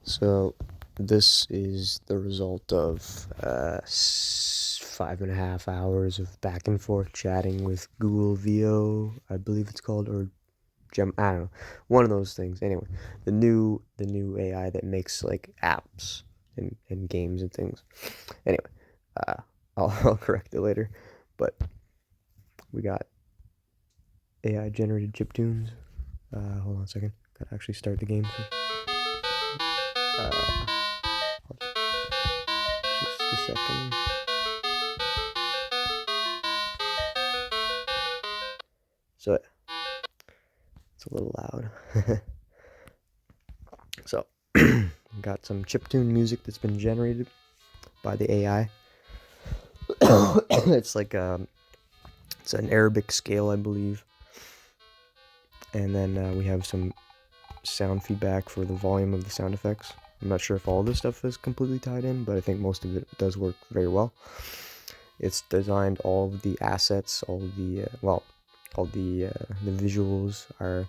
So this is the result of 5.5 hours of back and forth chatting with Google VO, I believe it's called, or I don't know, one of those things. Anyway, the new AI that makes like apps and games and things. Anyway, uh, I'll correct it later, but we got AI generated chiptunes. Hold on a second, gotta actually start the game. Just a second. So it's a little loud. So, got some chiptune music that's been generated by the AI. It's like it's an Arabic scale, I believe, and then we have some sound feedback for the volume of the sound effects. I'm not sure if all this stuff is completely tied in, but I think most of it does work very well. It's designed all of the assets, all the visuals are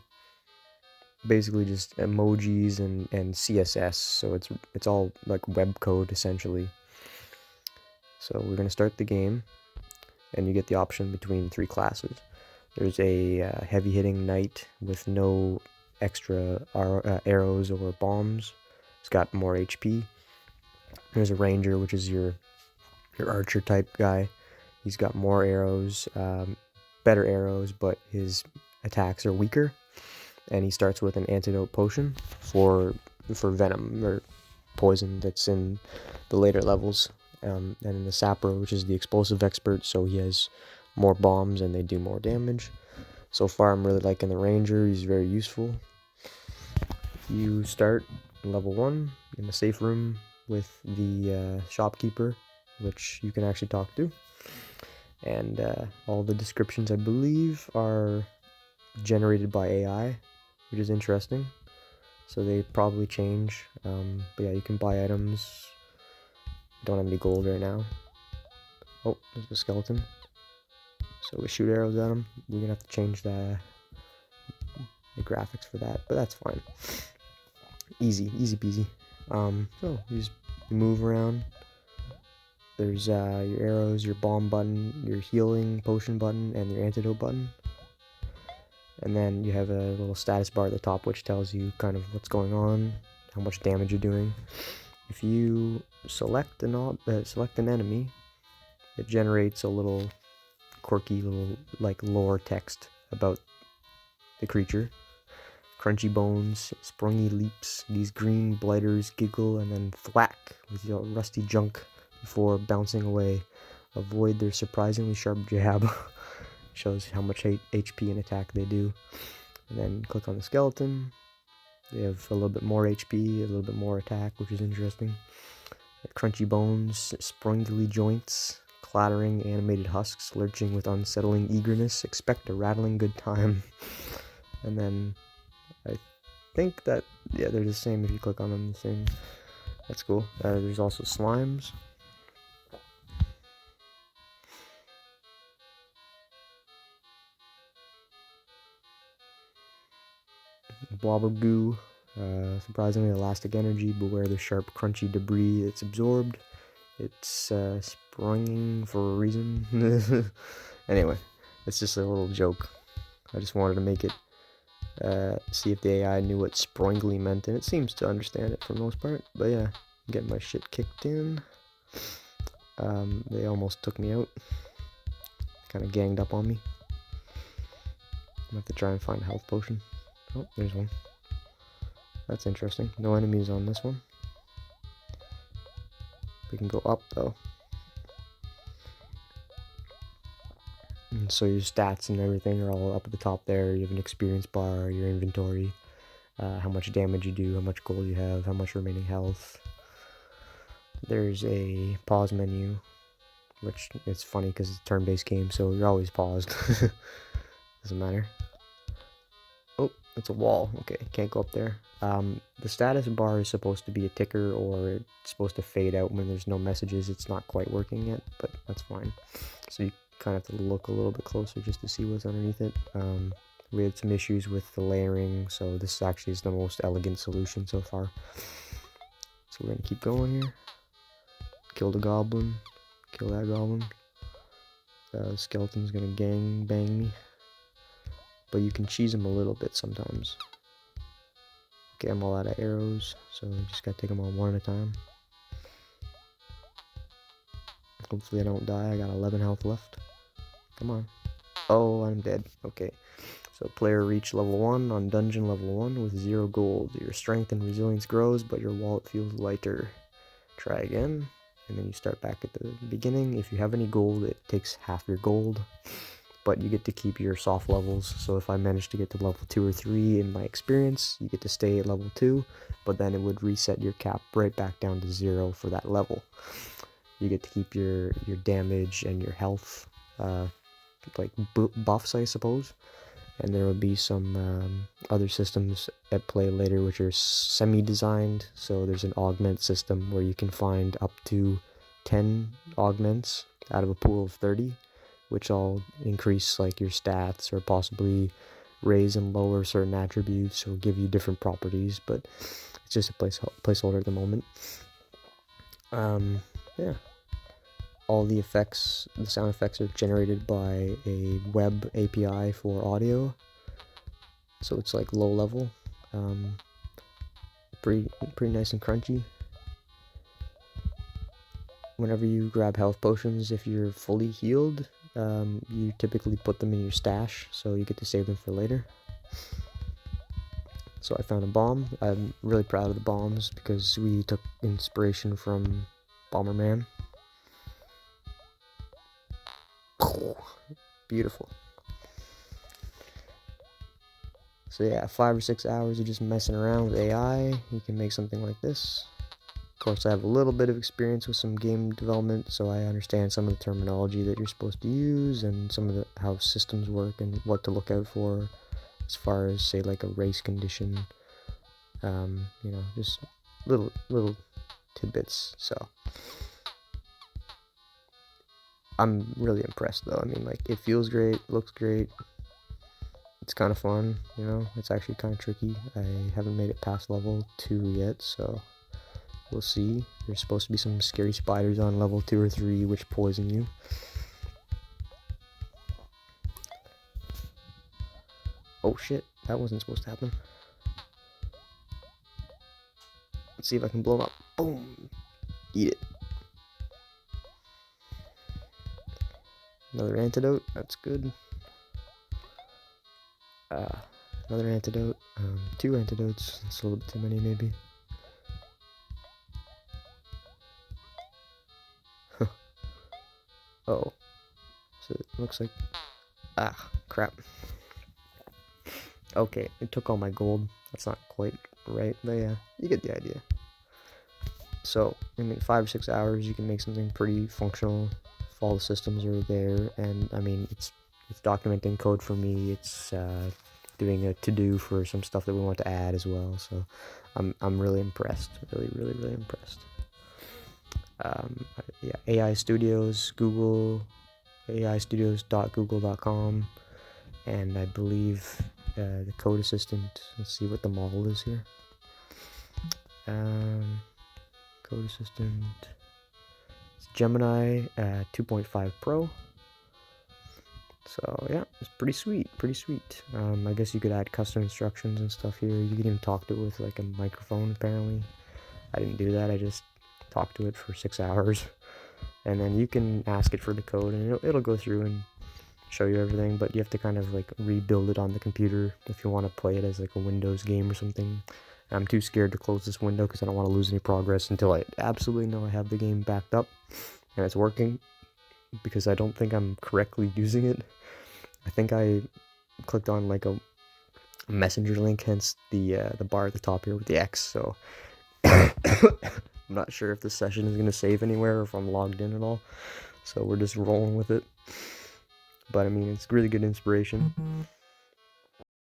basically just emojis and CSS, so it's all like web code essentially. So we're going to start the game, and you get the option between three classes. There's a heavy-hitting knight with no extra arrows or bombs. It's got more HP. There's a ranger, which is your archer type guy. He's got more arrows, better arrows, but his attacks are weaker. And he starts with an antidote potion for venom or poison that's in the later levels. And then the sapper, which is the explosive expert, so he has more bombs and they do more damage. So far, I'm really liking the ranger. He's very useful. You start level 1 in the safe room with the shopkeeper, which you can actually talk to. And all the descriptions, I believe, are generated by AI, which is interesting. So they probably change. But yeah, you can buy items. Don't have any gold right now. Oh, there's a skeleton. So we shoot arrows at him. We're gonna have to change the graphics for that, but that's fine. Easy peasy. So you just move around. There's your arrows, your bomb button, your healing potion button, and your antidote button. And then you have a little status bar at the top, which tells you kind of what's going on, how much damage you're doing. If you select an enemy, it generates a little quirky little like lore text about the creature. Crunchy bones, sprungy leaps, these green blighters giggle and then thwack with your rusty junk before bouncing away. Avoid their surprisingly sharp jab. Shows how much HP and attack they do. And then click on the skeleton. They have a little bit more HP, a little bit more attack, which is interesting. Crunchy bones, sprungly joints, clattering animated husks, lurching with unsettling eagerness. Expect a rattling good time. And then I think that, yeah, they're the same if you click on them, the same. That's cool. There's also slimes. Blob of goo. Surprisingly elastic energy. Beware the sharp, crunchy debris it's absorbed. It's sprunging for a reason. Anyway, it's just a little joke. I just wanted to make it see if the AI knew what sprungly meant, and it seems to understand it for the most part. But yeah, I'm getting my shit kicked in. They almost took me out. Kind of ganged up on me. I'm gonna have to try and find a health potion. Oh, there's one. That's interesting. No enemies on this one. We can go up though. And so your stats and everything are all up at the top there. You have an experience bar, your inventory, how much damage you do, how much gold you have, how much remaining health. There's a pause menu, which it's funny because it's a turn-based game, so you're always paused. Doesn't matter. Oh, it's a wall. Okay, can't go up there. The status bar is supposed to be a ticker, or it's supposed to fade out when there's no messages. It's not quite working yet, but that's fine. So you kind of have to look a little bit closer just to see what's underneath it. We had some issues with the layering, so this actually is the most elegant solution so far. So we're gonna keep going here. Kill the goblin. Kill that goblin. The skeleton's gonna gang bang me. But you can cheese him a little bit sometimes. Okay, I'm all out of arrows, so you just gotta take them on one at a time. Hopefully I don't die. I got 11 health left. Come on. Oh, I'm dead. Okay. So player reach level 1 on dungeon level 1 with 0 gold. Your strength and resilience grows, but your wallet feels lighter. Try again, and then you start back at the beginning. If you have any gold, it takes half your gold, but you get to keep your soft levels. So if I manage to get to level 2 or 3 in my experience, you get to stay at level 2, but then it would reset your cap right back down to 0 for that level. You get to keep your damage and your health like buffs, I suppose. And there will be some other systems at play later which are semi-designed. So there's an augment system where you can find up to 10 augments out of a pool of 30, which all increase like your stats or possibly raise and lower certain attributes or give you different properties, but it's just a placeholder at the moment. Yeah. All the effects, the sound effects are generated by a web API for audio. So it's like low level. Pretty nice and crunchy. Whenever you grab health potions, if you're fully healed, you typically put them in your stash, so you get to save them for later. So I found a bomb. I'm really proud of the bombs because we took inspiration from Bomberman. Beautiful. So yeah, 5 or 6 hours of just messing around with AI, you can make something like this. Of course, I have a little bit of experience with some game development, so I understand some of the terminology that you're supposed to use and some of how systems work and what to look out for as far as, say, like a race condition. You know, just little tidbits. So I'm really impressed though. I mean, like, it feels great, looks great. It's kind of fun, you know. It's actually kind of tricky. I haven't made it past level 2 yet, so we'll see. There's supposed to be some scary spiders on level 2 or 3 which poison you. Oh shit, that wasn't supposed to happen. Let's see if I can blow him up. Boom! Eat it. Another antidote, that's good. Another antidote. 2 antidotes, it's a little bit too many maybe. Oh. So it looks like... Ah, crap. Okay, it took all my gold. That's not quite right, but yeah, you get the idea. So, I mean, 5 or 6 hours, you can make something pretty functional if all the systems are there, and I mean, it's documenting code for me, it's doing a to-do for some stuff that we want to add as well, so I'm really impressed, really impressed. Yeah, AI Studios, Google, aistudios.google.com, and I believe the code assistant, let's see what the model is here. Code assistant, it's Gemini 2.5 Pro. So yeah, it's pretty sweet, I guess you could add custom instructions and stuff here. You can even talk to it with like a microphone apparently. I didn't do that, I just talked to it for 6 hours. And then you can ask it for the code and it'll go through and show you everything, but you have to kind of like rebuild it on the computer if you want to play it as like a Windows game or something. I'm too scared to close this window because I don't want to lose any progress until I absolutely know I have the game backed up and it's working, because I don't think I'm correctly using it. I think I clicked on like a messenger link, hence the bar at the top here with the X, so I'm not sure if this session is going to save anywhere or if I'm logged in at all, so we're just rolling with it. But I mean, it's really good inspiration.